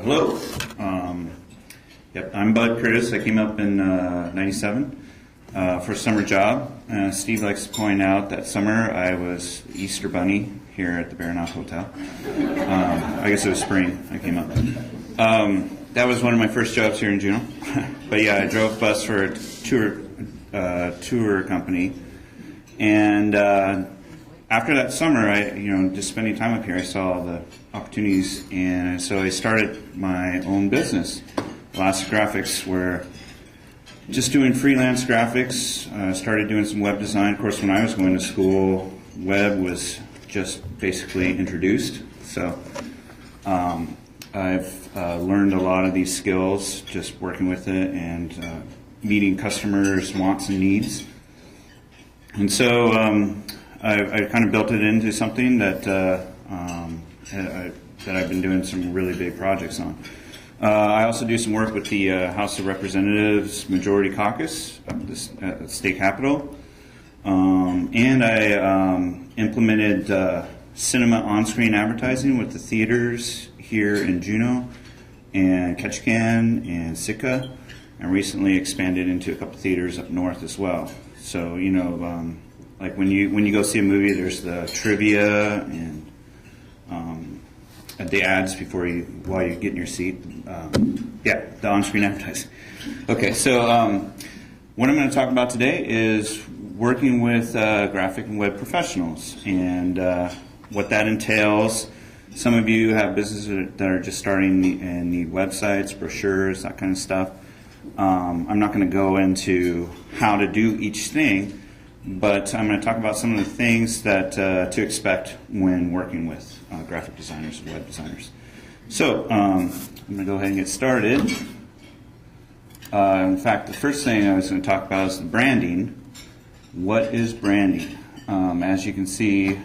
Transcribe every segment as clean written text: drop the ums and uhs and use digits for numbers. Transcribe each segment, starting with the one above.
Hello. I'm Bud Curtis. I came up in '97 for a summer job. Steve likes to point out that summer I was Easter Bunny here at the Baranoff Hotel. I guess it was spring I came up. That was one of my first jobs here in Juneau. But yeah, I drove a bus for a tour company. And after that summer, just spending time up here, I saw the opportunities, and so I started my own business, Elastic Graphics, where just doing freelance graphics. Started doing some web design. Of course, when I was going to school, web was just basically introduced. So I've learned a lot of these skills just working with it and meeting customers' wants and needs. And so I kind of built it into something that I've been doing some really big projects on. I also do some work with the House of Representatives Majority Caucus at the state capitol. And I implemented cinema on-screen advertising with the theaters here in Juneau and Ketchikan and Sitka, and recently expanded into a couple theaters up north as well. So, like when you go see a movie, there's the trivia and the ads while you're getting your seat. The on-screen advertising. Okay, so what I'm going to talk about today is working with graphic and web professionals and what that entails. Some of you have businesses that are just starting and need websites, brochures, that kind of stuff. I'm not going to go into how to do each thing, but I'm going to talk about some of the things that to expect when working with graphic designers and web designers. So I'm going to go ahead and get started. In fact, the first thing I was going to talk about is the branding. What is branding? As you can see,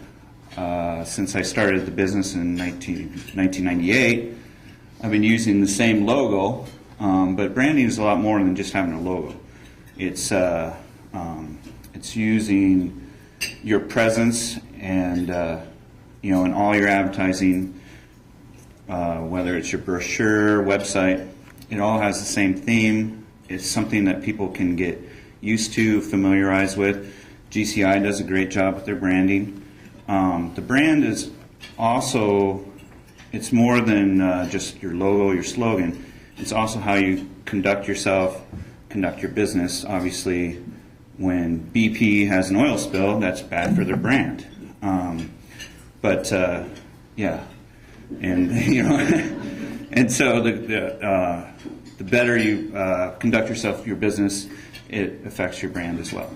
since I started the business in 1998, I've been using the same logo, but branding is a lot more than just having a logo. It's using your presence and in all your advertising, whether it's your brochure, website, it all has the same theme. It's something that people can get used to, familiarized with. GCI does a great job with their branding. The brand is also, it's more than just your logo, your slogan. It's also how you conduct yourself, conduct your business. Obviously, when BP has an oil spill, that's bad for their brand. And so the better you conduct yourself, your business, it affects your brand as well.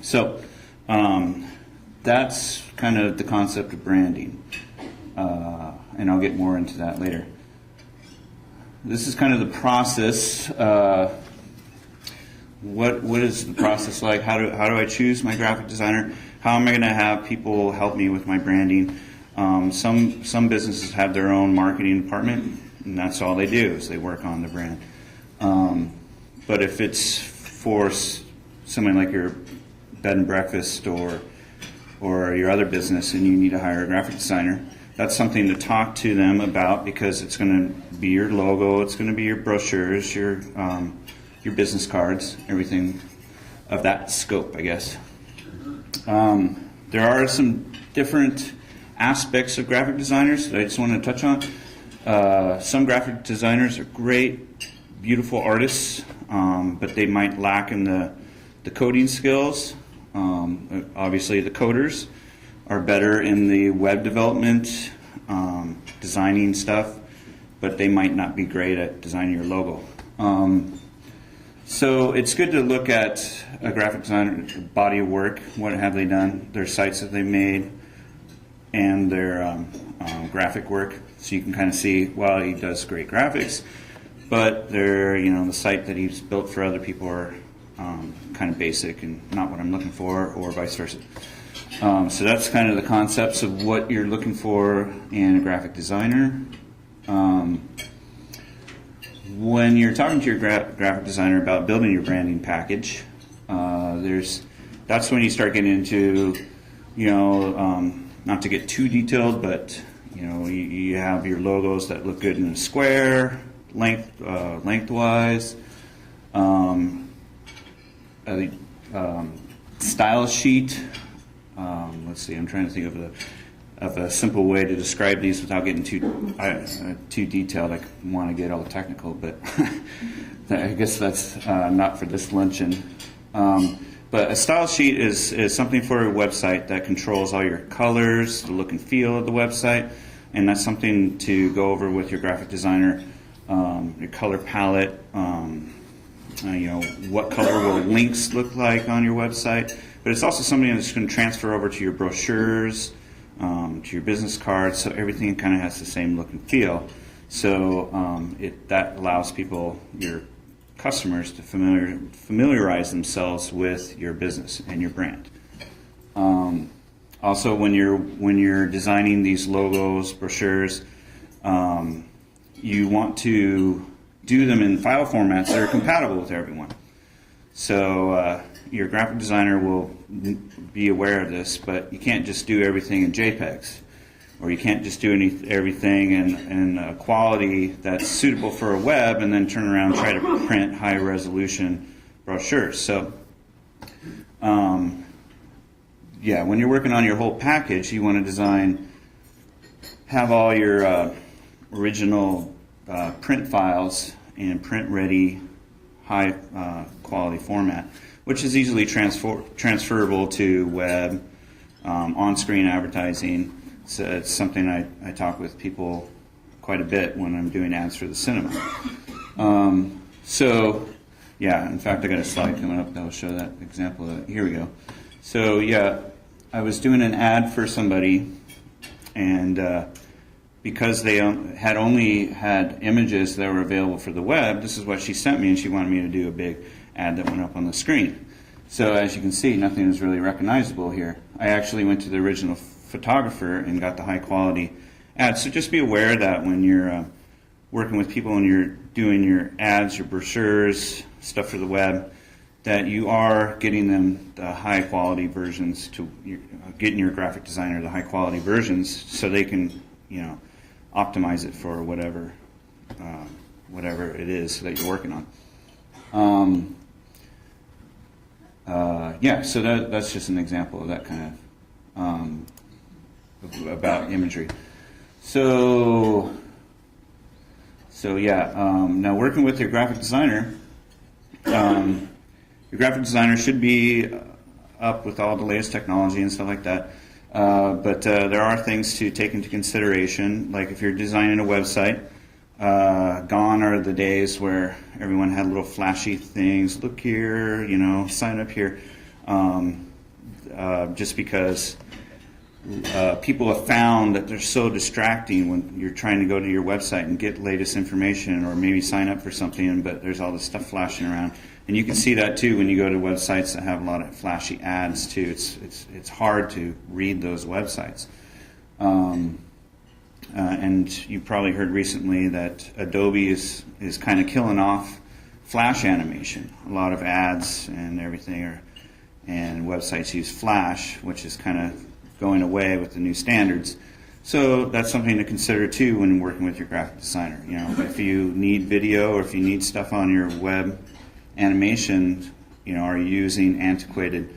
So that's kind of the concept of branding, and I'll get more into that later. This is kind of the process. What is the process like? How do I choose my graphic designer? How am I going to have people help me with my branding? Some businesses have their own marketing department, and that's all they do is they work on the brand. But if it's for someone like your bed and breakfast or your other business, and you need to hire a graphic designer, that's something to talk to them about, because it's going to be your logo, it's going to be your brochures, your business cards, everything of that scope, I guess. There are some different aspects of graphic designers that I just want to touch on. Some graphic designers are great, beautiful artists, but they might lack in the coding skills. Obviously, the coders are better in the web development, designing stuff, but they might not be great at designing your logo. So it's good to look at a graphic designer body of work. What have they done? Their sites that they made, and their graphic work. So you can kind of see, well, he does great graphics, but the site that he's built for other people are kind of basic and not what I'm looking for, or vice versa. So that's kind of the concepts of what you're looking for in a graphic designer. When you're talking to your graphic designer about building your branding package, that's when you start getting into, not to get too detailed, but You have your logos that look good in a square, lengthwise. A style sheet. Let's see. I'm trying to think of a simple way to describe these without getting too detailed. I want to get all technical, but I guess that's not for this luncheon. But a style sheet is something for a website that controls all your colors, the look and feel of the website, and that's something to go over with your graphic designer. Your color palette, what color will links look like on your website. But it's also something that's going to transfer over to your brochures, to your business cards, so everything kind of has the same look and feel. So that allows people, your customers, to familiarize themselves with your business and your brand. Also, when you're designing these logos, brochures, you want to do them in file formats that are compatible with everyone. So your graphic designer will be aware of this, but you can't just do everything in JPEGs, or you can't just do everything in a quality that's suitable for a web and then turn around and try to print high resolution brochures. So when you're working on your whole package, you want to have all your original print files in print-ready, high quality format, which is easily transferable to web, on-screen advertising. So it's something I talk with people quite a bit when I'm doing ads for the cinema. In fact, I got a slide coming up that will show that example. Here we go. So I was doing an ad for somebody, and because they had only had images that were available for the web, this is what she sent me, and she wanted me to do a big ad that went up on the screen. So as you can see, nothing is really recognizable here. I actually went to the original photographer and got the high quality ad. So just be aware that when you're working with people and you're doing your ads, your brochures, stuff for the web, that you are getting them the high quality versions, getting your graphic designer the high quality versions so they can optimize it for whatever it is that you're working on. So that's just an example of that kind of about imagery. Now working with your graphic designer, your graphic designer should be up with all the latest technology and stuff like that. But there are things to take into consideration, like if you're designing a website, gone are the days where everyone had little flashy things, look here, sign up here, just because people have found that they're so distracting when you're trying to go to your website and get latest information or maybe sign up for something, but there's all this stuff flashing around. And you can see that too when you go to websites that have a lot of flashy ads too. It's hard to read those websites. And you probably heard recently that Adobe is kind of killing off Flash animation. A lot of ads and everything and websites use Flash, which is kind of going away with the new standards. So that's something to consider too when working with your graphic designer. If you need video or if you need stuff on your web animation, are you using antiquated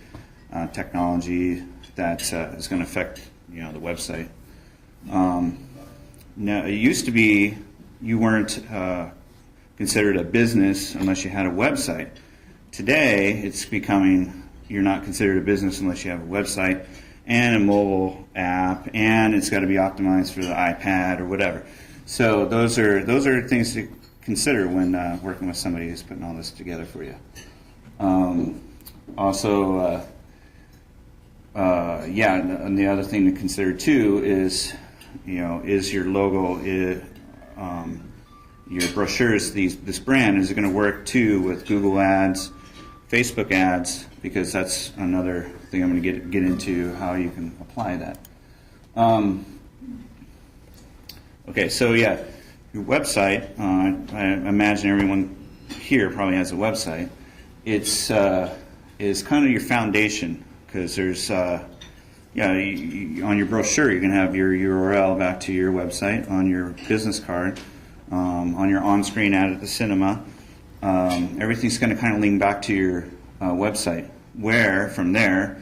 technology that is going to affect the website? Now, it used to be you weren't considered a business unless you had a website. Today, it's becoming you're not considered a business unless you have a website and a mobile app, and it's got to be optimized for the iPad or whatever. So those are things to consider when working with somebody who's putting all this together for you. And the other thing to consider too is, is your logo, your brochures, this brand, is it going to work too with Google Ads, Facebook Ads, because that's another thing I'm going to get into how you can apply that. Your website, I imagine everyone here probably has a website. It's is kind of your foundation, because there's on your brochure, you can have your URL back to your website, on your business card, on your on-screen ad at the cinema. Everything's going to kind of link back to your website, where from there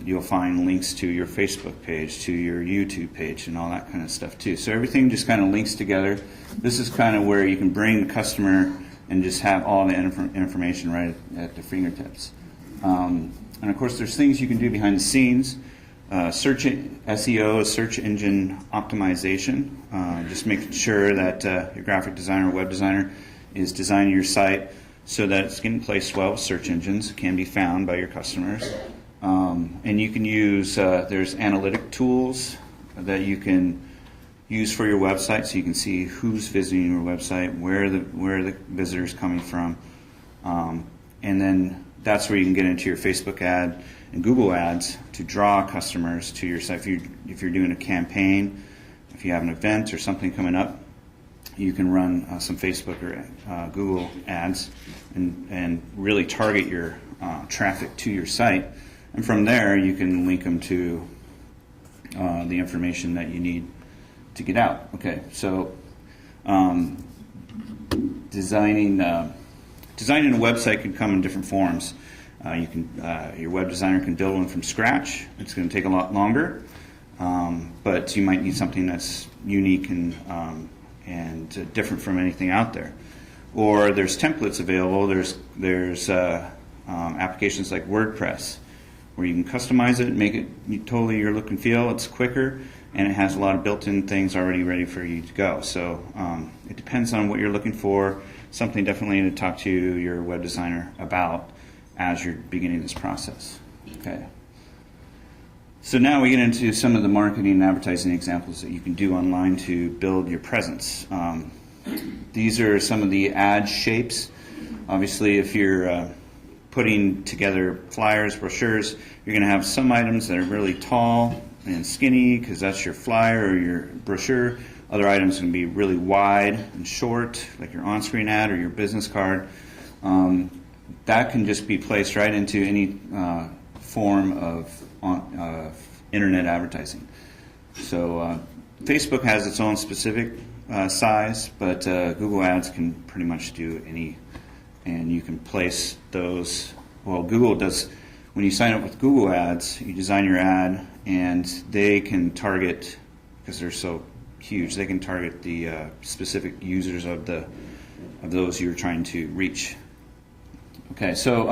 you'll find links to your Facebook page, to your YouTube page, and all that kind of stuff too. So everything just kind of links together. This is kind of where you can bring the customer and just have all the information right at their fingertips. And of course, there's things you can do behind the scenes. Search SEO is search engine optimization. Just making sure that your graphic designer or web designer is designing your site so that it's getting placed well with search engines, can be found by your customers. And you can use, there's analytic tools that you can use for your website, so you can see who's visiting your website, where the visitor's coming from. And then that's where you can get into your Facebook ad and Google ads to draw customers to your site. If you're doing a campaign, if you have an event or something coming up, you can run some Facebook or Google ads and really target your traffic to your site. And from there, you can link them to the information that you need to get out. Okay, so designing a website can come in different forms. Your web designer can build one from scratch. It's going to take a lot longer, but you might need something that's unique and different from anything out there. Or there's templates available. There's applications like WordPress, where you can customize it, make it totally your look and feel. It's quicker, and it has a lot of built-in things already ready for you to go. So it depends on what you're looking for. Something definitely to talk to your web designer about as you're beginning this process. Okay. So now we get into some of the marketing and advertising examples that you can do online to build your presence. These are some of the ad shapes. Obviously, if you're putting together flyers, brochures, you're going to have some items that are really tall and skinny because that's your flyer or your brochure. Other items can be really wide and short, like your on-screen ad or your business card. That can just be placed right into any form of internet advertising. So Facebook has its own specific size, but Google Ads can pretty much do any, and you can place those. Well, Google does, when you sign up with Google Ads, you design your ad, and they can target, because they're so huge, they can target the specific users of those you're trying to reach. Okay, so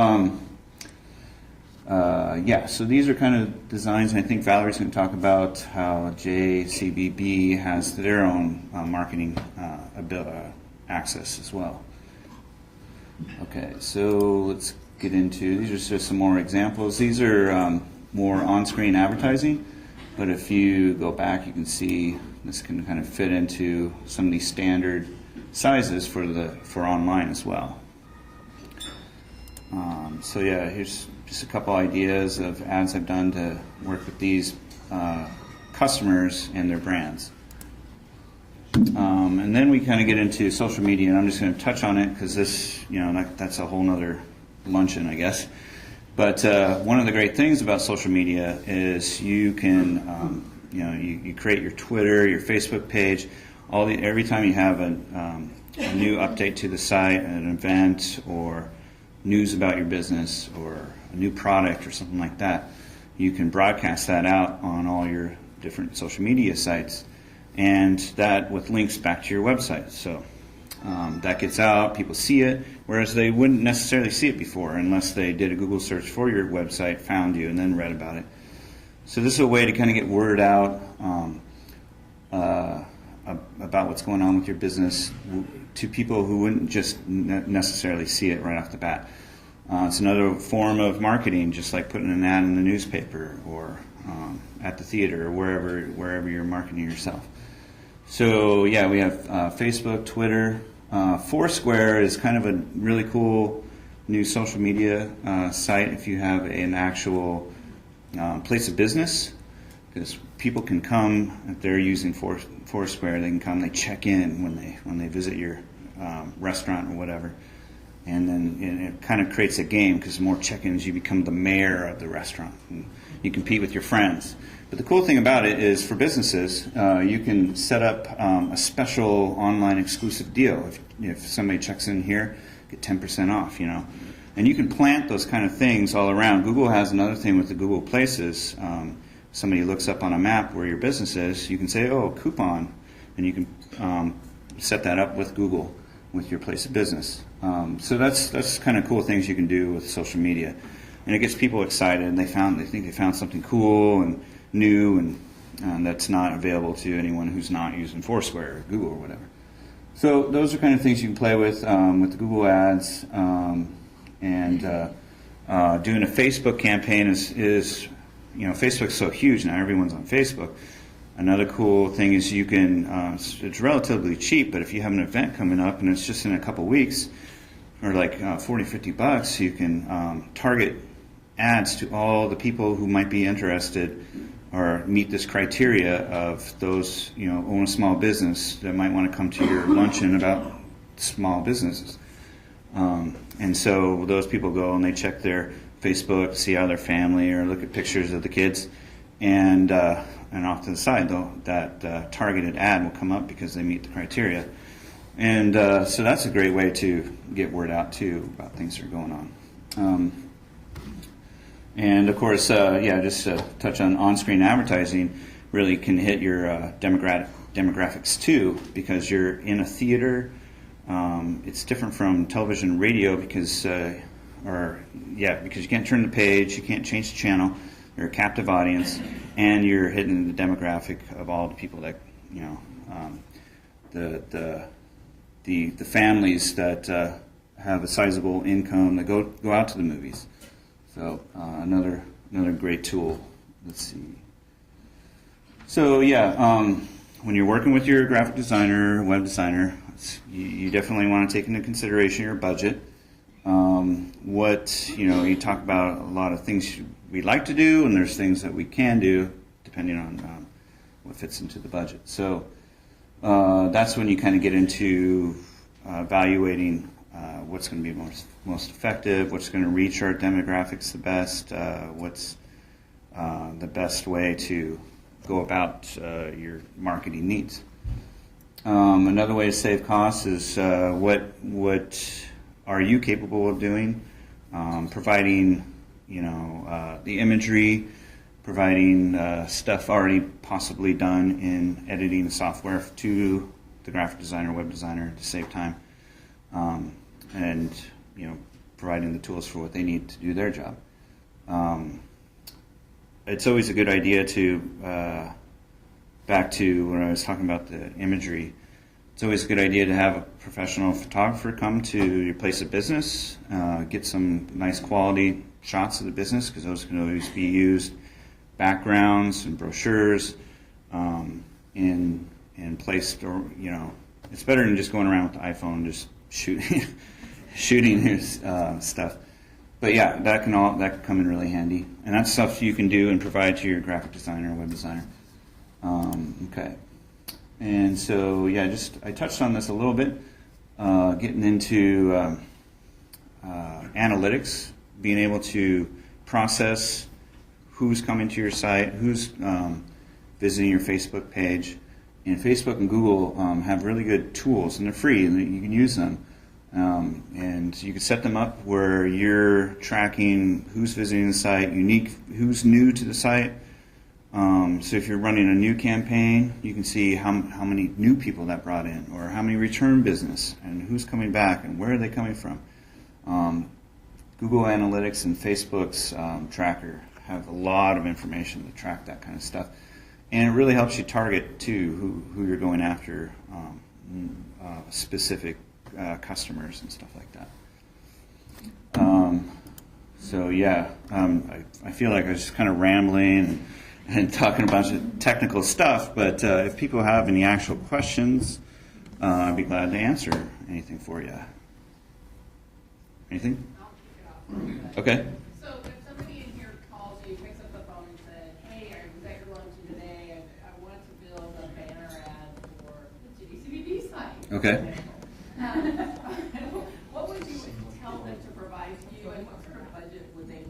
so these are kind of designs, and I think Valerie's going to talk about how JCBB has their own marketing access as well. Okay, so let's get into, these are just some more examples. These are more on-screen advertising, but if you go back, you can see this can kind of fit into some of these standard sizes for online as well. So yeah, here's just a couple ideas of ads I've done to work with these customers and their brands. And then we kind of get into social media, and I'm just going to touch on it because this, that's a whole nother luncheon, I guess. But one of the great things about social media is you can, you create your Twitter, your Facebook page. Every time you have a new update to the site, an event, or news about your business, or a new product, or something like that, you can broadcast that out on all your different social media sites, and that with links back to your website. So that gets out, people see it, whereas they wouldn't necessarily see it before unless they did a Google search for your website, found you, and then read about it. So this is a way to kind of get word out about what's going on with your business to people who wouldn't just necessarily see it right off the bat. It's another form of marketing, just like putting an ad in the newspaper or at the theater or wherever you're marketing yourself. So yeah, we have Facebook, Twitter. Foursquare is kind of a really cool new social media site if you have an actual place of business, because people can come, if they're using Foursquare, they can come, they check in when they visit your restaurant or whatever, and then it kind of creates a game, because the more check-ins, you become the mayor of the restaurant, and you compete with your friends. But the cool thing about it is for businesses, you can set up a special online exclusive deal. If somebody checks in here, get 10% off, And you can plant those kind of things all around. Google has another thing with the Google Places. Somebody looks up on a map where your business is, you can say, oh, coupon, and you can set that up with Google with your place of business. So that's kind of cool things you can do with social media. And it gets people excited, and they think they found something cool and new, and that's not available to anyone who's not using Foursquare or Google or whatever. So those are kind of things you can play with the Google ads, and doing a Facebook campaign is Facebook's so huge now, everyone's on Facebook. Another cool thing is you can, it's relatively cheap, but if you have an event coming up and it's just in a couple weeks, or like $40-50, you can target ads to all the people who might be interested or meet this criteria of those, own a small business that might want to come to your luncheon about small businesses. And so those people go and they check their Facebook, see how their family, or look at pictures of the kids, and off to the side, though, that targeted ad will come up because they meet the criteria. And so that's a great way to get word out, too, about things that are going on. And, of course, just to touch on-screen advertising really can hit your demographics, too, because you're in a theater. It's different from television and radio because you can't turn the page, you can't change the channel. You're a captive audience, and you're hitting the demographic of all the people that the families that have a sizable income that go out to the movies. So another great tool. Let's see. So when you're working with your graphic designer, web designer, you definitely want to take into consideration your budget. You talk about a lot of things we like to do, and there's things that we can do depending on what fits into the budget. So that's when you kind of get into evaluating what's going to be most effective, what's going to reach our demographics the best, what's the best way to go about your marketing needs. Another way to save costs is what are you capable of doing? Providing, the imagery, providing stuff already possibly done in editing software to the graphic designer, web designer to save time, and providing the tools for what they need to do their job. It's always a good idea to, back to when I was talking about the imagery, it's always a good idea to have a professional photographer come to your place of business, get some nice quality shots of the business, because those can always be used, backgrounds and brochures, in placed, or it's better than just going around with the iPhone and just shooting his stuff. But that can come in really handy, and that's stuff you can do and provide to your graphic designer or web designer. Okay. And so, I touched on this a little bit, getting into analytics, being able to process who's coming to your site, who's visiting your Facebook page. And Facebook and Google have really good tools, and they're free, and you can use them. And you can set them up where you're tracking who's visiting the site, who's new to the site. So if you're running a new campaign, you can see how many new people that brought in, or how many return business, and who's coming back, and where are they coming from. Google Analytics and Facebook's tracker have a lot of information to track that kind of stuff. And it really helps you target, too, who you're going after, specific customers and stuff like that. I feel like I was just kind of rambling and talking a bunch of technical stuff, but if people have any actual questions, I'd be glad to answer anything for you. Anything? I'll kick it off. Okay. So if somebody in here calls you, picks up the phone and said, hey, I was at your luncheon today, and I want to build a banner ad for the GDCBB site. Okay. What would you tell them to provide to you, and what sort of budget would they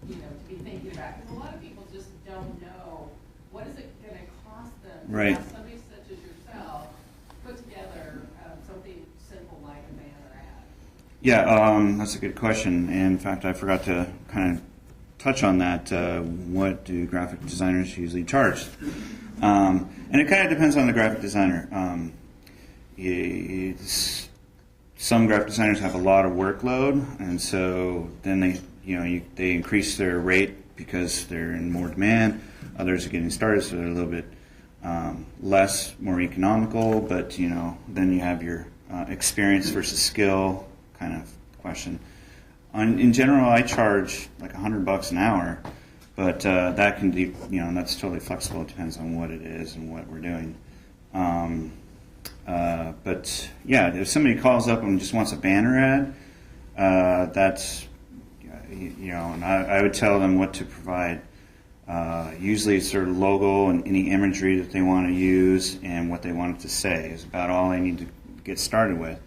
need to be thinking about? Because a lot of Yeah, that's a good question. In fact, I forgot to kind of touch on that. What do graphic designers usually charge? And it kind of depends on the graphic designer. Some graphic designers have a lot of workload, and so then they increase their rate because they're in more demand. Others are getting started, so they're a little bit less, more economical. But then you have your experience versus skill kind of question. In general, I charge like $100 an hour, but that can be, that's totally flexible. It depends on what it is and what we're doing. But yeah, if somebody calls up and just wants a banner ad, that's, and I would tell them what to provide. Usually it's their logo and any imagery that they want to use and what they want it to say is about all they need to get started with.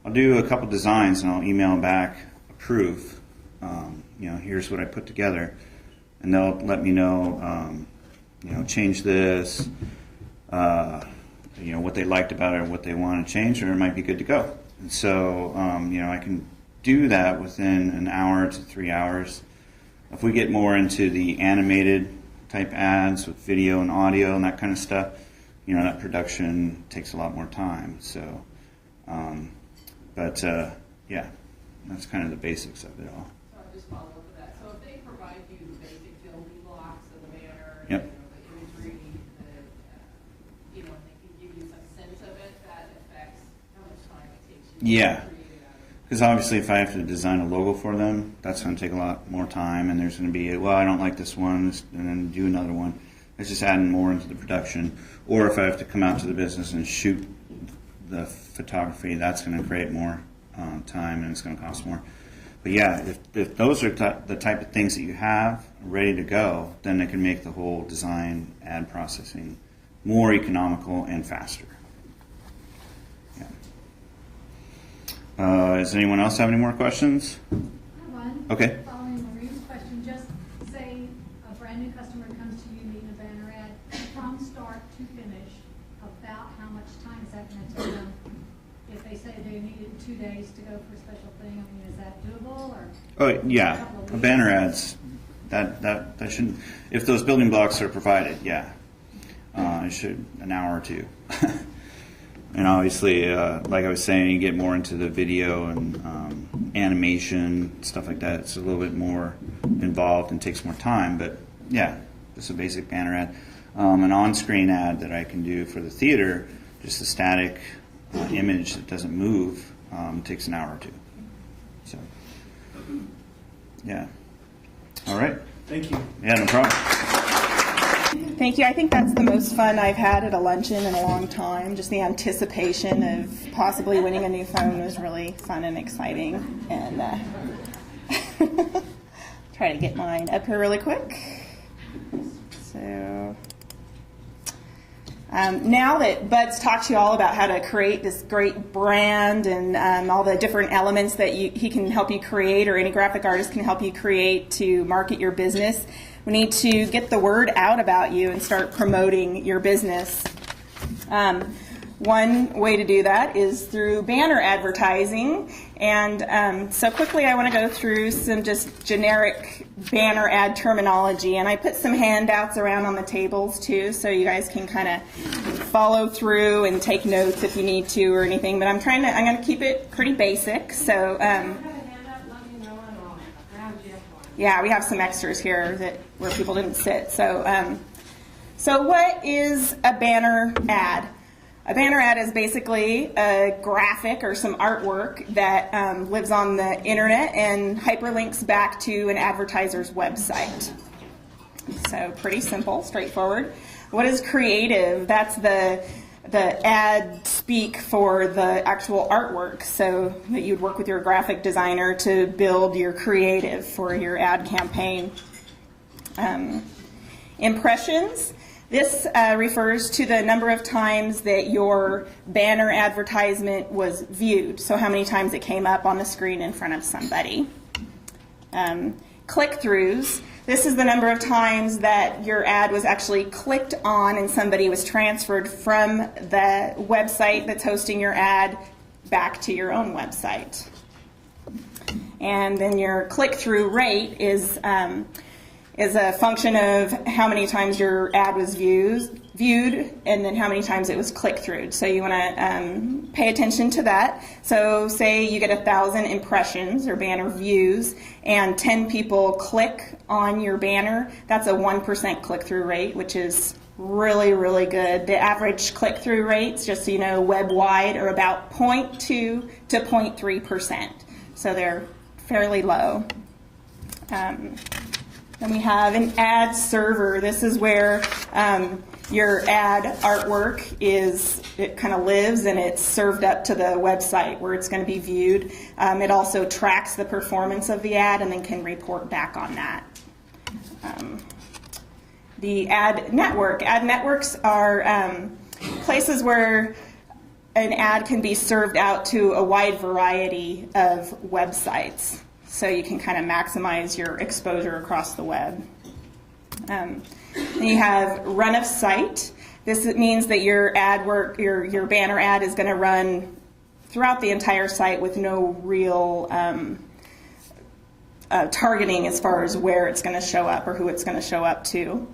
I'll do a couple designs and I'll email them back approve. Here's what I put together, and they'll let me know, change this, what they liked about it or what they want to change, or it might be good to go. And so, I can do that within an hour to 3 hours. If we get more into the animated type ads with video and audio and that kind of stuff, that production takes a lot more time. So, yeah, that's kind of the basics of it all. So I'll just follow up with that. So if they provide you the basic building blocks of the banner, Yep. the imagery, and they can give you some sense of it, that affects how much time it takes you Yeah. to create it out of. Because obviously if I have to design a logo for them, that's going to take a lot more time, and there's going to be, well, I don't like this one, and then do another one. It's just adding more into the production. Or if I have to come out to the business and shoot the photography, that's going to create more time, and it's going to cost more. But yeah, if those are the type of things that you have ready to go, then it can make the whole design ad processing more economical and faster. Yeah. Does anyone else have any more questions? I have one. Okay. Following Marie's question, just say a brand new customer comes to you needing a banner ad, from start to finish, about how much time is that going to take them? If they say they need it in 2 days to go for a special thing, is that doable, or? Oh yeah, a banner ads. That shouldn't. If those building blocks are provided, yeah, it should an hour or two. And obviously, like I was saying, you get more into the video and animation, stuff like that. It's a little bit more involved and takes more time. But yeah, just a basic banner ad. An on-screen ad that I can do for the theater, just a static image that doesn't move, takes an hour or two. So, yeah. All right. Thank you. Yeah, no problem. Thank you. I think that's the most fun I've had at a luncheon in a long time. Just the anticipation of possibly winning a new phone was really fun and exciting. And try to get mine up here really quick. So now that Bud's talked to you all about how to create this great brand and all the different elements that he can help you create, or any graphic artist can help you create to market your business, we need to get the word out about you and start promoting your business. One way to do that is through banner advertising. And so quickly I want to go through some just generic banner ad terminology. And I put some handouts around on the tables too, so you guys can kind of follow through and take notes if you need to or anything. But I'm going to keep it pretty basic. So yeah, we have some extras here where people didn't sit. So what is a banner ad? A banner ad is basically a graphic or some artwork that lives on the internet and hyperlinks back to an advertiser's website. So pretty simple, straightforward. What is creative? That's the ad speak for the actual artwork, so that you'd work with your graphic designer to build your creative for your ad campaign. Impressions. This refers to the number of times that your banner advertisement was viewed, so how many times it came up on the screen in front of somebody. Click-throughs. This is the number of times that your ad was actually clicked on and somebody was transferred from the website that's hosting your ad back to your own website. And then your click-through rate is a function of how many times your ad was viewed, and then how many times it was clicked through. So you want to pay attention to that. So say you get 1,000 impressions or banner views, and 10 people click on your banner. That's a 1% click-through rate, which is really, really good. The average click-through rates, just so you know, web-wide, are about 0.2 to 0.3%. So they're fairly low. Then we have an ad server. This is where your ad artwork it kind of lives, and it's served up to the website where it's going to be viewed. It also tracks the performance of the ad and then can report back on that. The ad network. Ad networks are places where an ad can be served out to a wide variety of websites. So you can kind of maximize your exposure across the web. Then you have run of site. This means that your your banner ad is going to run throughout the entire site with no real targeting as far as where it's going to show up or who it's going to show up to.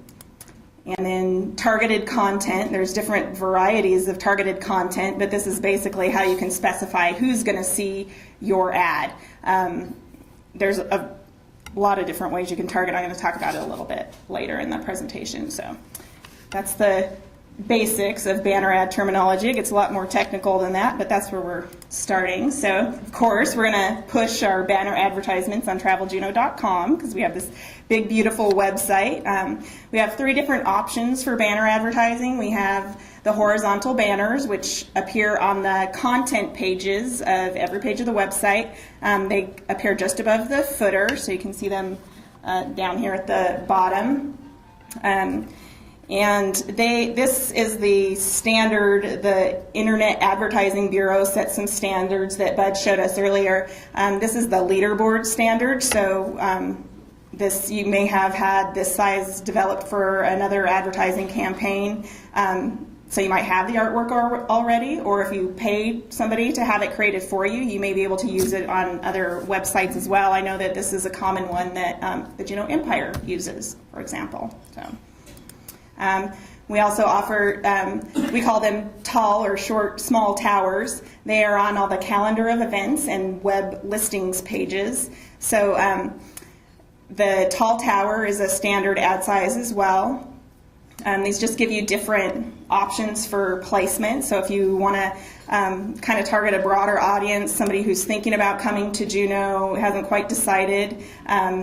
And then targeted content. There's different varieties of targeted content, but this is basically how you can specify who's going to see your ad. There's a lot of different ways you can target. I'm going to talk about it a little bit later in the presentation. So that's the basics of banner ad terminology. It gets a lot more technical than that, but that's where we're starting. So, of course, we're going to push our banner advertisements on traveljuneau.com because we have this big, beautiful website. We have 3 different options for banner advertising. We have the horizontal banners, which appear on the content pages of every page of the website. They appear just above the footer, so you can see them down here at the bottom. And this is the standard. The Internet Advertising Bureau set some standards that Bud showed us earlier. This is the leaderboard standard. So this, you may have had this size developed for another advertising campaign. So you might have the artwork already, or if you pay somebody to have it created for you, you may be able to use it on other websites as well. I know that this is a common one that the Juneau Empire uses, for example. So. We also offer, we call them tall or short, small towers. They are on all the calendar of events and web listings pages. So the tall tower is a standard ad size as well. These just give you different options for placement. So if you want to kind of target a broader audience, somebody who's thinking about coming to Juneau, hasn't quite decided,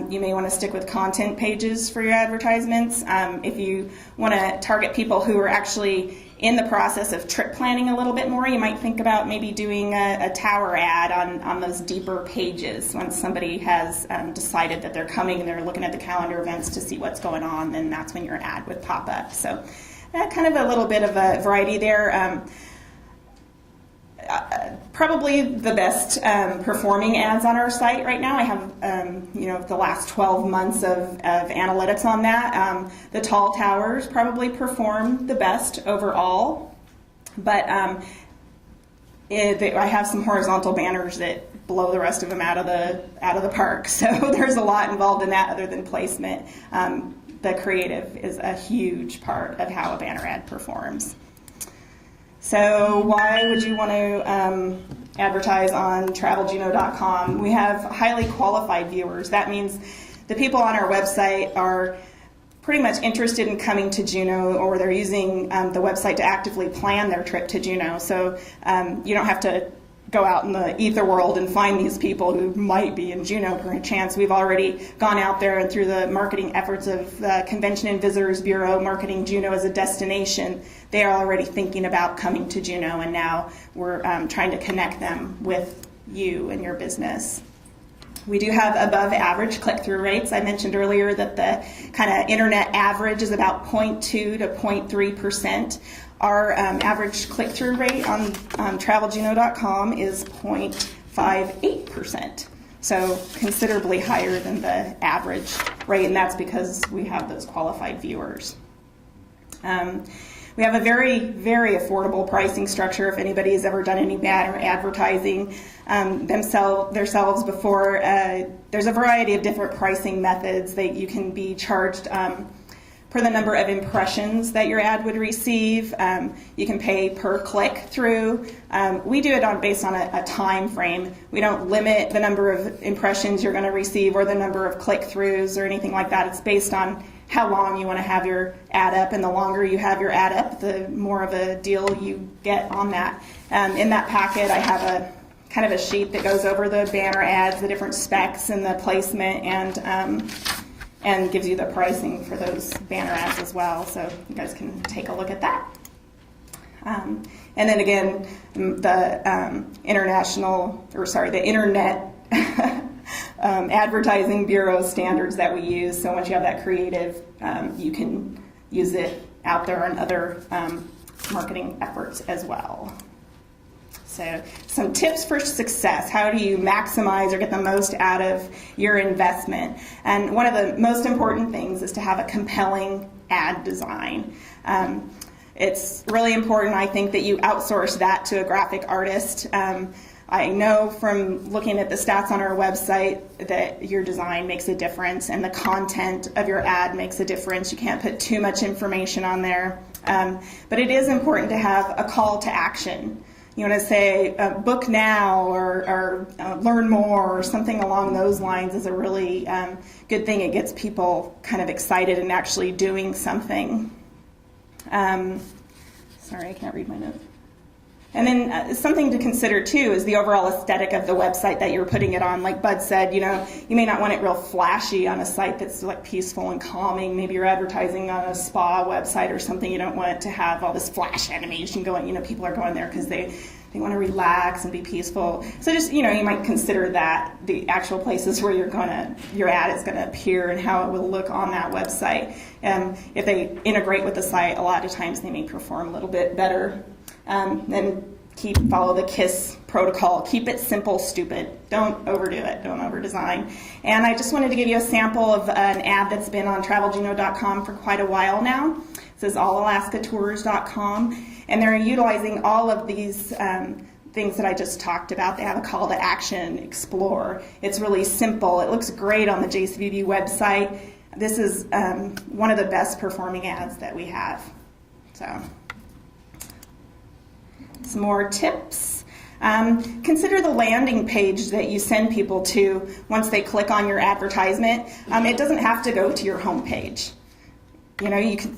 you may want to stick with content pages for your advertisements. If you want to target people who are actually in the process of trip planning a little bit more, you might think about maybe doing a tower ad on those deeper pages. Once somebody has decided that they're coming and they're looking at the calendar events to see what's going on, then that's when your ad would pop up. So kind of a little bit of a variety there. Probably the best performing ads on our site right now. I have, the last 12 months of analytics on that. The tall towers probably perform the best overall, but I have some horizontal banners that blow the rest of them out of the park. So there's a lot involved in that other than placement. The creative is a huge part of how a banner ad performs. So why would you want to advertise on traveljuneau.com? We have highly qualified viewers. That means the people on our website are pretty much interested in coming to Juneau, or they're using the website to actively plan their trip to Juneau. So you don't have to go out in the ether world and find these people who might be in Juneau per chance. We've already gone out there and through the marketing efforts of the Convention and Visitors Bureau, marketing Juneau as a destination. They are already thinking about coming to Juneau, and now we're trying to connect them with you and your business. We do have above average click-through rates. I mentioned earlier that the kind of internet average is about 0.2 to 0.3%. Our average click-through rate on traveljuneau.com is 0.58%, so considerably higher than the average rate, and that's because we have those qualified viewers. We have a very, very affordable pricing structure. If anybody has ever done any banner advertising themselves before, there's a variety of different pricing methods that you can be charged per the number of impressions that your ad would receive. You can pay per click through. We do it based on a time frame. We don't limit the number of impressions you're going to receive or the number of click-throughs or anything like that. It's based on how long you want to have your ad up, and the longer you have your ad up, the more of a deal you get on that. In that packet, I have a kind of a sheet that goes over the banner ads, the different specs and the placement, and gives you the pricing for those banner ads as well, so you guys can take a look at that. And then again, the Internet Advertising Bureau standards that we use. So once you have that creative, you can use it out there on other marketing efforts as well. So some tips for success. How do you maximize or get the most out of your investment? And one of the most important things is to have a compelling ad design. It's really important, I think, that you outsource that to a graphic artist. I know from looking at the stats on our website that your design makes a difference and the content of your ad makes a difference. You can't put too much information on there. But it is important to have a call to action. You want to say book now or learn more or something along those lines is a really good thing. It gets people kind of excited and actually doing something. Sorry, I can't read my notes. And then something to consider too is the overall aesthetic of the website that you're putting it on. Like Bud said, you may not want it real flashy on a site that's like peaceful and calming. Maybe you're advertising on a spa website or something. You don't want it to have all this flash animation going. People are going there because they want to relax and be peaceful. So just, you might consider that the actual places where your ad is going to appear and how it will look on that website. If they integrate with the site, a lot of times they may perform a little bit better. And follow the KISS protocol. Keep it simple, stupid. Don't overdo it. Don't over-design. And I just wanted to give you a sample of an ad that's been on TravelJuneau.com for quite a while now. It says allalaskatours.com. And they're utilizing all of these things that I just talked about. They have a call to action, explore. It's really simple. It looks great on the JCVB website. This is one of the best performing ads that we have. So, some more tips. Consider the landing page that you send people to once they click on your advertisement. It doesn't have to go to your home page. You could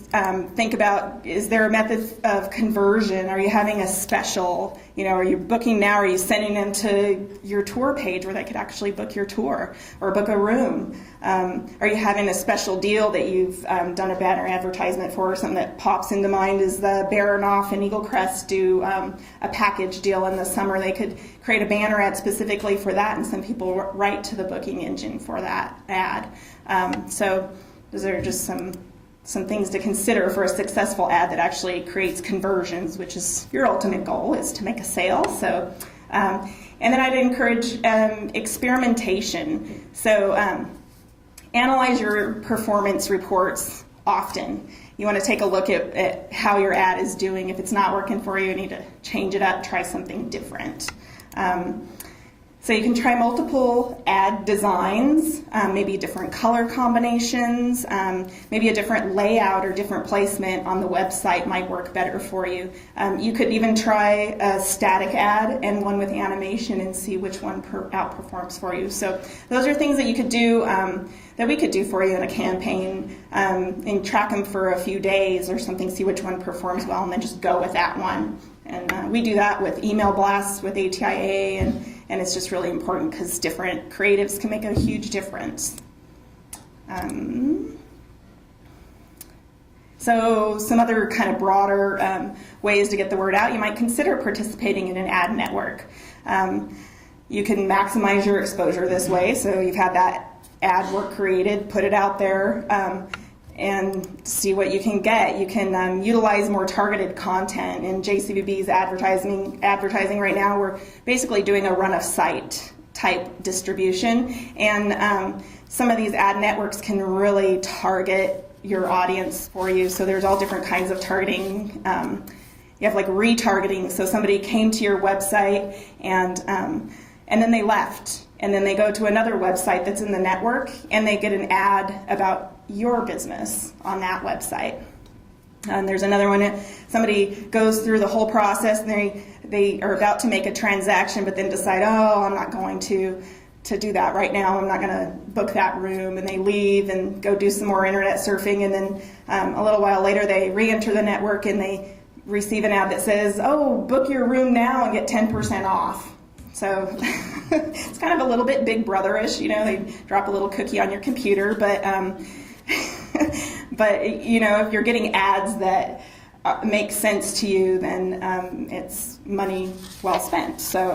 think about, is there a method of conversion? Are you having a special? Are you booking now? Are you sending them to your tour page where they could actually book your tour or book a room? Are you having a special deal that you've done a banner advertisement for? Something that pops into mind is the Baranoff and Eagle Crest do a package deal in the summer. They could create a banner ad specifically for that and send people right to the booking engine for that ad. So those are just some things to consider for a successful ad that actually creates conversions, which is your ultimate goal, is to make a sale. So, and then I'd encourage experimentation. So analyze your performance reports often. You want to take a look at how your ad is doing. If it's not working for you, you need to change it up, try something different. So you can try multiple ad designs, maybe different color combinations, maybe a different layout or different placement on the website might work better for you. You could even try a static ad and one with animation and see which one outperforms for you. So those are things that you could do, that we could do for you in a campaign, and track them for a few days or something, see which one performs well, and then just go with that one. And we do that with email blasts with ATIA, and it's just really important because different creatives can make a huge difference. So some other kind of broader ways to get the word out. You might consider participating in an ad network. You can maximize your exposure this way. So you've had that ad work created, put it out there, and see what you can get. You can utilize more targeted content. In JCVB's advertising right now, we're basically doing a run-of-site type distribution. And some of these ad networks can really target your audience for you. So there's all different kinds of targeting. You have like retargeting. So somebody came to your website and then they left. And then they go to another website that's in the network and they get an ad about your business on that website. And there's another one, somebody goes through the whole process and they are about to make a transaction but then decide, oh, I'm not going to do that right now. I'm not going to book that room. And they leave and go do some more internet surfing. And then a little while later they re-enter the network and they receive an ad that says, oh, book your room now and get 10% off. So it's kind of a little bit Big Brother-ish, they drop a little cookie on your computer, but if you're getting ads that make sense to you, then it's money well spent. So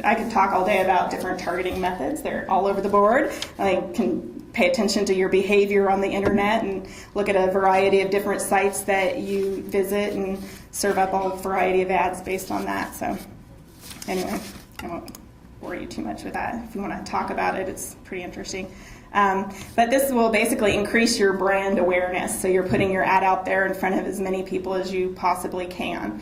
I could talk all day about different targeting methods. They're all over the board. I can pay attention to your behavior on the internet and look at a variety of different sites that you visit and serve up a variety of ads based on that. So anyway, I won't bore you too much with that. If you want to talk about it, it's pretty interesting. But this will basically increase your brand awareness. So you're putting your ad out there in front of as many people as you possibly can,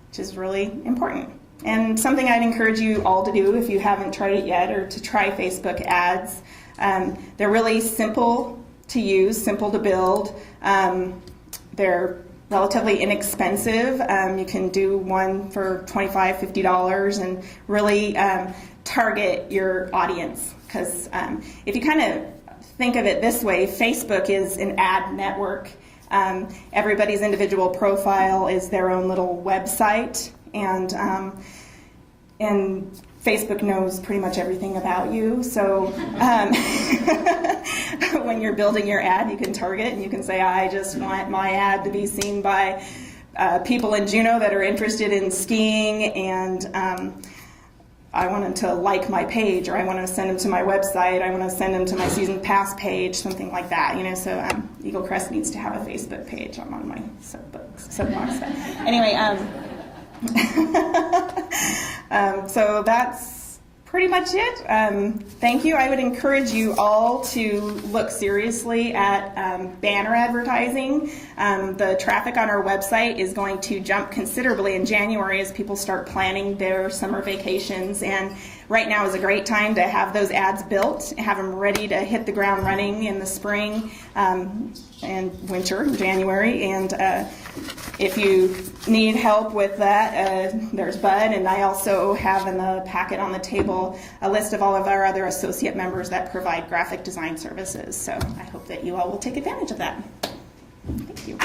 which is really important. And something I'd encourage you all to do if you haven't tried it yet, or to try Facebook ads. They're really simple to use, simple to build. They're relatively inexpensive. You can do one for $25, $50 and really target your audience. Because if you kind of think of it this way, Facebook is an ad network. Everybody's individual profile is their own little website, and Facebook knows pretty much everything about you. So when you're building your ad, you can target and you can say, I just want my ad to be seen by people in Juneau that are interested in skiing, and I want them to like my page, or I want to send them to my website, I want to send them to my season pass page, something like that. So Eagle Crest needs to have a Facebook page. I'm on my soapbox. Anyway, so that's pretty much it. Thank you. I would encourage you all to look seriously at banner advertising. The traffic on our website is going to jump considerably in January as people start planning their summer vacations, and right now is a great time to have those ads built, have them ready to hit the ground running in the spring and winter, January. And if you need help with that, there's Bud, and I also have in the packet on the table a list of all of our other associate members that provide graphic design services. So I hope that you all will take advantage of that. Thank you.